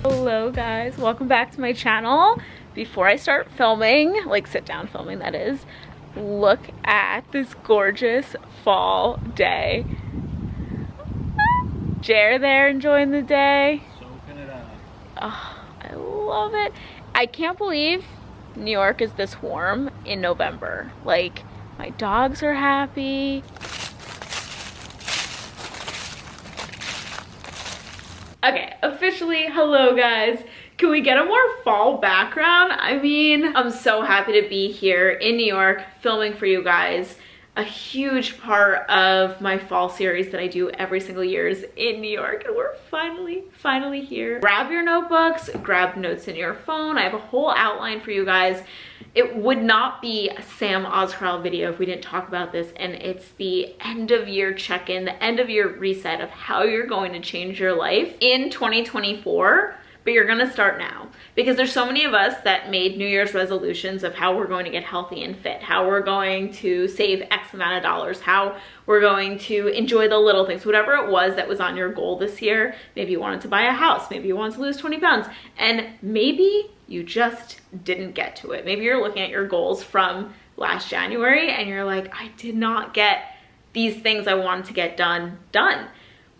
Hello guys, welcome back to my channel. Before I start filming, like sit down filming that is, look at this gorgeous fall day. Jer there enjoying the day. Soaking it up. Oh, I love it. I can't believe New York is this warm in November. Like, my dogs are happy. Okay, officially, hello guys. Can we get a more fall background? I mean, I'm so happy to be here in New York filming for you guys. A huge part of my fall series that I do every single year is in New York, and we're finally here. Grab your notebooks, grab notes in your phone. I have a whole outline for you guys. It would not be a Sam Oscarl video if we didn't talk about this, and it's the end of year check-in, the end of year reset of how you're going to change your life in 2024. But you're gonna start now, because there's so many of us that made New Year's resolutions of how we're going to get healthy and fit, how we're going to save X amount of dollars, how we're going to enjoy the little things, whatever it was that was on your goal this year. Maybe you wanted to buy a house, maybe you wanted to lose 20 pounds, and maybe you just didn't get to it. Maybe you're looking at your goals from last January and you're like, I did not get these things I wanted to get done.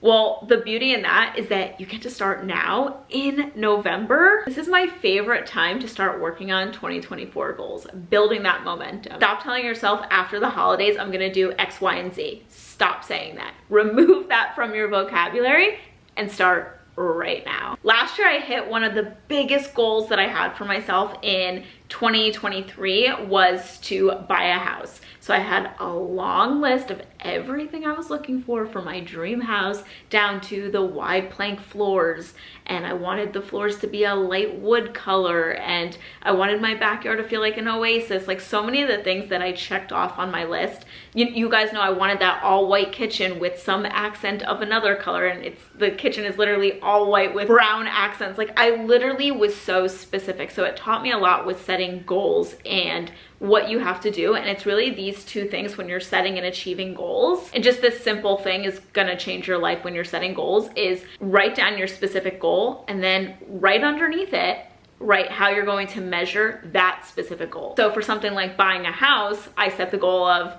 Well, the beauty in that is that you get to start now in November. This is my favorite time to start working on 2024 goals, building that momentum. Stop telling yourself after the holidays, I'm gonna do X, Y, and Z. Stop saying that. Remove that from your vocabulary and start right now. Last year I hit one of the biggest goals that I had for myself in 2023 was to buy a house. So I had a long list of everything I was looking for my dream house, down to the wide plank floors, and I wanted the floors to be a light wood color, and I wanted my backyard to feel like an oasis. Like, so many of the things that I checked off on my list. You guys know I wanted that all white kitchen with some accent of another color, and the kitchen is literally all white with brown accents. Like, I literally was so specific. So it taught me a lot with setting goals and what you have to do, and it's really these two things when you're setting and achieving goals. And just this simple thing is gonna change your life when you're setting goals, is write down your specific goal, and then right underneath it, write how you're going to measure that specific goal. So for something like buying a house, I set the goal of,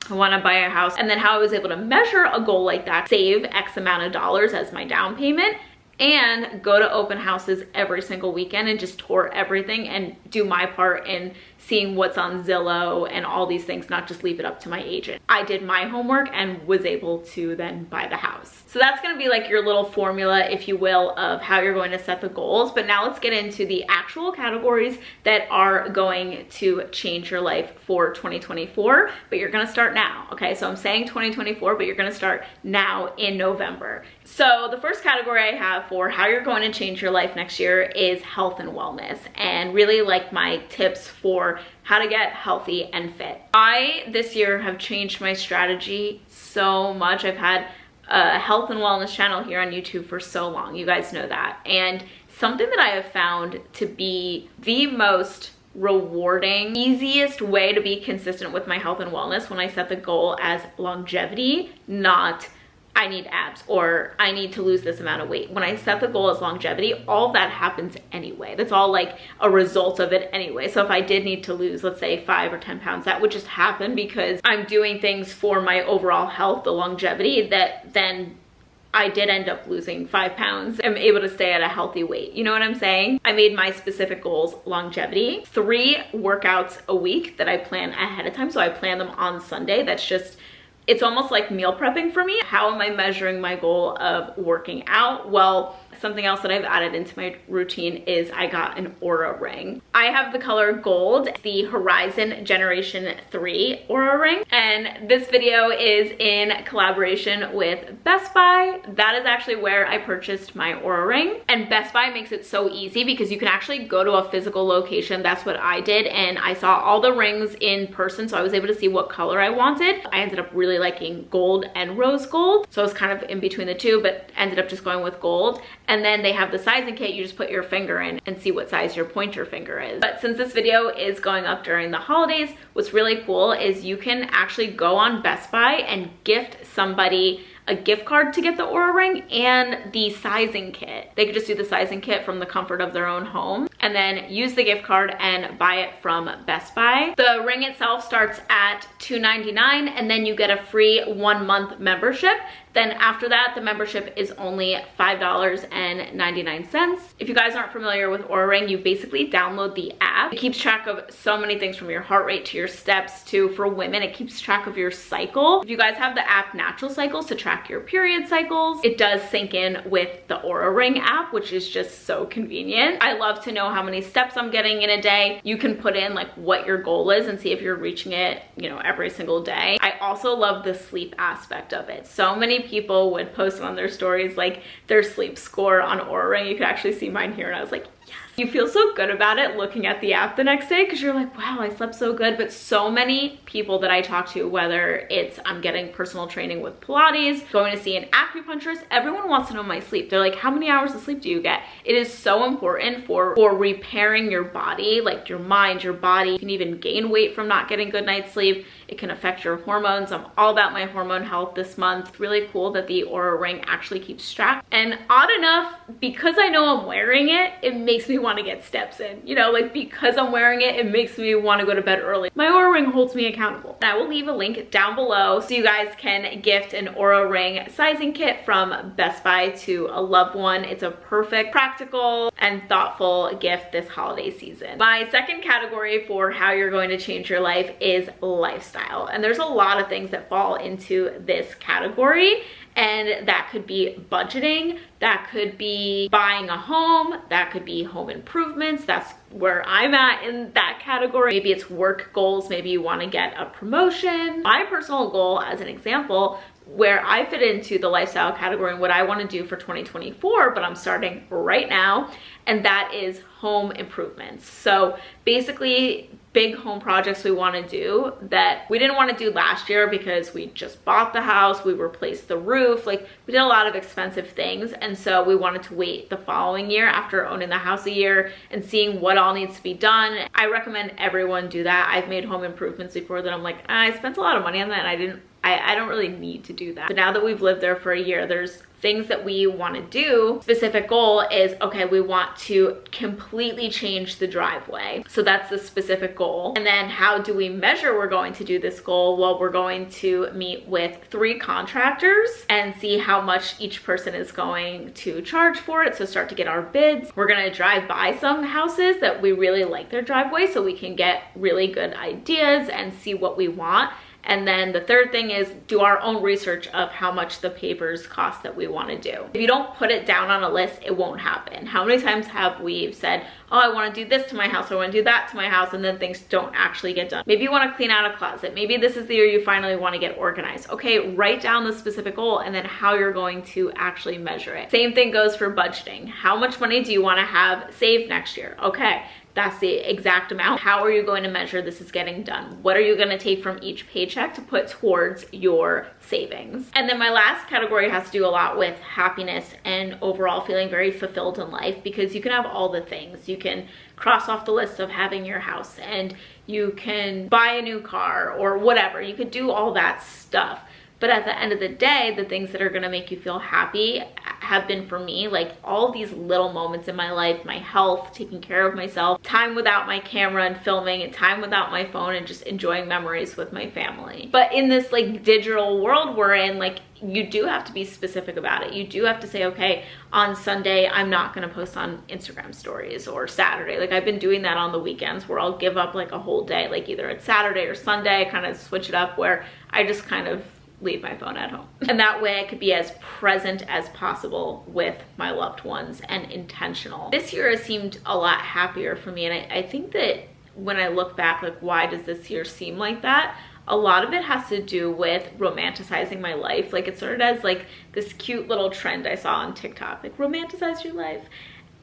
I want to buy a house, and then how I was able to measure a goal like that: save X amount of dollars as my down payment, and go to open houses every single weekend and just tour everything and do my part in seeing what's on Zillow and all these things, not just leave it up to my agent. I did my homework and was able to then buy the house. So that's gonna be like your little formula, if you will, of how you're going to set the goals. But now let's get into the actual categories that are going to change your life for 2024, but you're gonna start now, okay? So I'm saying 2024, but you're gonna start now in November. So the first category I have for how you're going to change your life next year is health and wellness, and really like my tips for how to get healthy and fit. I, this year, have changed my strategy so much. I've had a health and wellness channel here on YouTube for so long. You guys know that. And something that I have found to be the most rewarding, easiest way to be consistent with my health and wellness when I set the goal as longevity, not I need abs or I need to lose this amount of weight. When I set the goal as longevity, all that happens anyway. That's all like a result of it anyway. So if I did need to lose, let's say 5 or 10 pounds, that would just happen because I'm doing things for my overall health, the longevity, that then I did end up losing 5 pounds. I'm able to stay at a healthy weight. You know what I'm saying? I made my specific goals longevity, 3 workouts a week that I plan ahead of time. So I plan them on Sunday. That's just, it's almost like meal prepping for me. How am I measuring my goal of working out? Well, something else that I've added into my routine is I got an Oura ring. I have the color gold, the Horizon Generation 3 Oura ring, and this video is in collaboration with Best Buy. That is actually where I purchased my Oura ring, and Best Buy makes it so easy because you can actually go to a physical location. That's what I did, and I saw all the rings in person, so I was able to see what color I wanted. I ended up really liking gold and rose gold, so I was kind of in between the two, but ended up just going with gold. And then they have the sizing kit. You just put your finger in and see what size your pointer finger is. But since this video is going up during the holidays, what's really cool is you can actually go on Best Buy and gift somebody a gift card to get the Oura Ring and the sizing kit. They could just do the sizing kit from the comfort of their own home and then use the gift card and buy it from Best Buy. The ring itself starts at $2.99 and then you get a free 1-month membership. Then after that, the membership is only $5.99. If you guys aren't familiar with Oura Ring, you basically download the app. It keeps track of so many things from your heart rate to your steps to, for women, it keeps track of your cycle. If you guys have the app Natural Cycles to track your period cycles, it does sync in with the Oura Ring app, which is just so convenient. I love to know how many steps I'm getting in a day. You can put in like what your goal is and see if you're reaching it, you know, every single day. I also love the sleep aspect of it. So many people would post on their stories like their sleep score on Oura Ring. You could actually see mine here and I was like, yes. You feel so good about it looking at the app the next day because you're like, wow, I slept so good. But so many people that I talk to, whether it's I'm getting personal training with Pilates, going to see an acupuncturist, everyone wants to know my sleep. They're like, how many hours of sleep do you get? It is so important for repairing your body, like your mind, your body. You can even gain weight from not getting good night's sleep. It can affect your hormones. I'm all about my hormone health this month. It's really cool that the Oura Ring actually keeps track. And odd enough, because I know I'm wearing it, it makes me want to get steps in. You know, like because I'm wearing it, it makes me want to go to bed early. My Oura Ring holds me accountable. And I will leave a link down below so you guys can gift an Oura Ring sizing kit from Best Buy to a loved one. It's a perfect, practical, and thoughtful gift this holiday season. My second category for how you're going to change your life is lifestyle. And there's a lot of things that fall into this category. And that could be budgeting, that could be buying a home, that could be home improvements. That's where I'm at in that category. Maybe it's work goals, maybe you want to get a promotion. My personal goal, as an example, where I fit into the lifestyle category and what I want to do for 2024, but I'm starting right now, and that is home improvements. So basically big home projects we want to do that we didn't want to do last year because we just bought the house, we replaced the roof, like we did a lot of expensive things, and so we wanted to wait the following year after owning the house a year and seeing what all needs to be done. I recommend everyone do that. I've made home improvements before that I'm like, I spent a lot of money on that and I don't really need to do that. But now that we've lived there for a year, there's things that we want to do. Specific goal is, okay, we want to completely change the driveway. So that's the specific goal. And then how do we measure we're going to do this goal? Well, we're going to meet with 3 contractors and see how much each person is going to charge for it. So start to get our bids. We're going to drive by some houses that we really like their driveway so we can get really good ideas and see what we want. And then the third thing is do our own research of how much the pavers cost that we want to do. If you don't put it down on a list, it won't happen. How many times have we said, oh, I want to do this to my house, or I want to do that to my house, and then things don't actually get done? Maybe you want to clean out a closet. Maybe this is the year you finally want to get organized. Okay, write down the specific goal and then how you're going to actually measure it. Same thing goes for budgeting. How much money do you want to have saved next year? Okay, that's the exact amount. How are you going to measure this is getting done? What are you going to take from each paycheck to put towards your savings? And then my last category has to do a lot with happiness and overall feeling very fulfilled in life, because you can have all the things. You can cross off the list of having your house, and you can buy a new car or whatever. You could do all that stuff. But at the end of the day, the things that are gonna make you feel happy have been, for me, like all these little moments in my life, my health, taking care of myself, time without my camera and filming, and time without my phone and just enjoying memories with my family. But in this like digital world we're in, like you do have to be specific about it. You do have to say, okay, on Sunday, I'm not gonna post on Instagram stories, or Saturday. Like I've been doing that on the weekends where I'll give up like a whole day, like either it's Saturday or Sunday, kind of switch it up where I just kind of leave my phone at home. And that way I could be as present as possible with my loved ones and intentional. This year has seemed a lot happier for me, and I think that when I look back, like why does this year seem like that? A lot of it has to do with romanticizing my life. Like it started as like this cute little trend I saw on TikTok, like romanticize your life.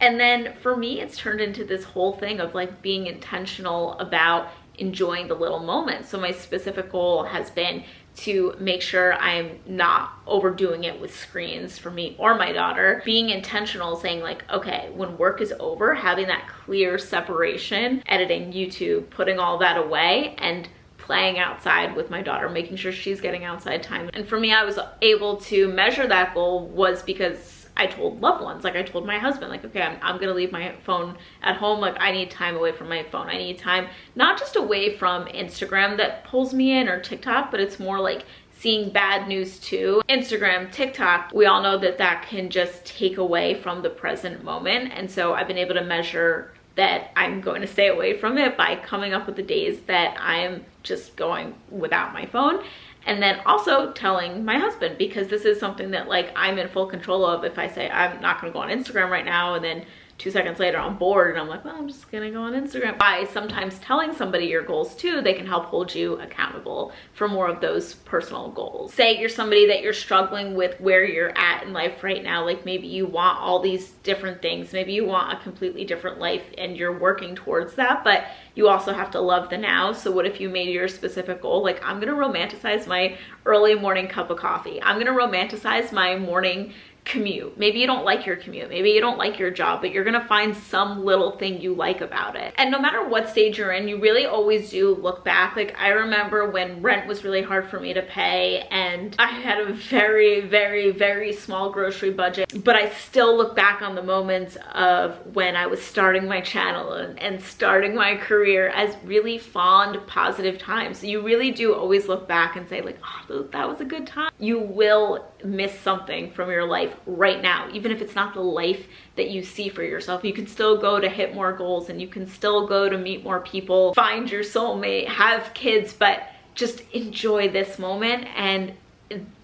And then for me, it's turned into this whole thing of like being intentional about enjoying the little moments. So my specific goal has been to make sure I'm not overdoing it with screens for me or my daughter. Being intentional, saying like, okay, when work is over, having that clear separation, editing YouTube, putting all that away, and playing outside with my daughter, making sure she's getting outside time. And for me, I was able to measure that goal was because I told loved ones, like I told my husband, like, okay, I'm gonna leave my phone at home. Like I need time away from my phone. I need time, not just away from Instagram that pulls me in or TikTok, but it's more like seeing bad news too. Instagram, TikTok, we all know that that can just take away from the present moment. And so I've been able to measure that I'm going to stay away from it by coming up with the days that I am just going without my phone. And then also telling my husband, because this is something that like I'm in full control of. If I say I'm not gonna go on Instagram right now, and then 2 seconds later I'm bored and I'm like, well, I'm just gonna go on Instagram. By sometimes telling somebody your goals too, they can help hold you accountable for more of those personal goals. Say you're somebody that you're struggling with where you're at in life right now, like maybe you want all these different things, maybe you want a completely different life and you're working towards that, but you also have to love the now. So what if you made your specific goal, like I'm gonna romanticize my early morning cup of coffee, I'm gonna romanticize my morning commute. Maybe you don't like your commute, maybe you don't like your job, but you're gonna find some little thing you like about it. And no matter what stage you're in, you really always do look back. Like I remember when rent was really hard for me to pay and I had a very, very, very small grocery budget, but I still look back on the moments of when I was starting my channel and starting my career as really fond, positive times. So you really do always look back and say like, oh, that was a good time. You will miss something from your life right now, even if it's not the life that you see for yourself. You can still go to hit more goals and you can still go to meet more people, find your soulmate, have kids, but just enjoy this moment and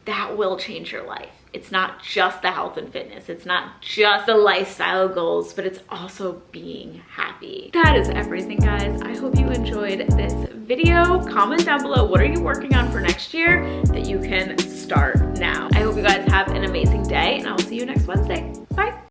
that will change your life. It's not just the health and fitness, it's not just the lifestyle goals, but it's also being happy. That is everything, guys. I hope you enjoyed this video. Comment down below, what are you working on for next year that you can start now? I hope you guys have an amazing day and I'll see you next Wednesday. Bye.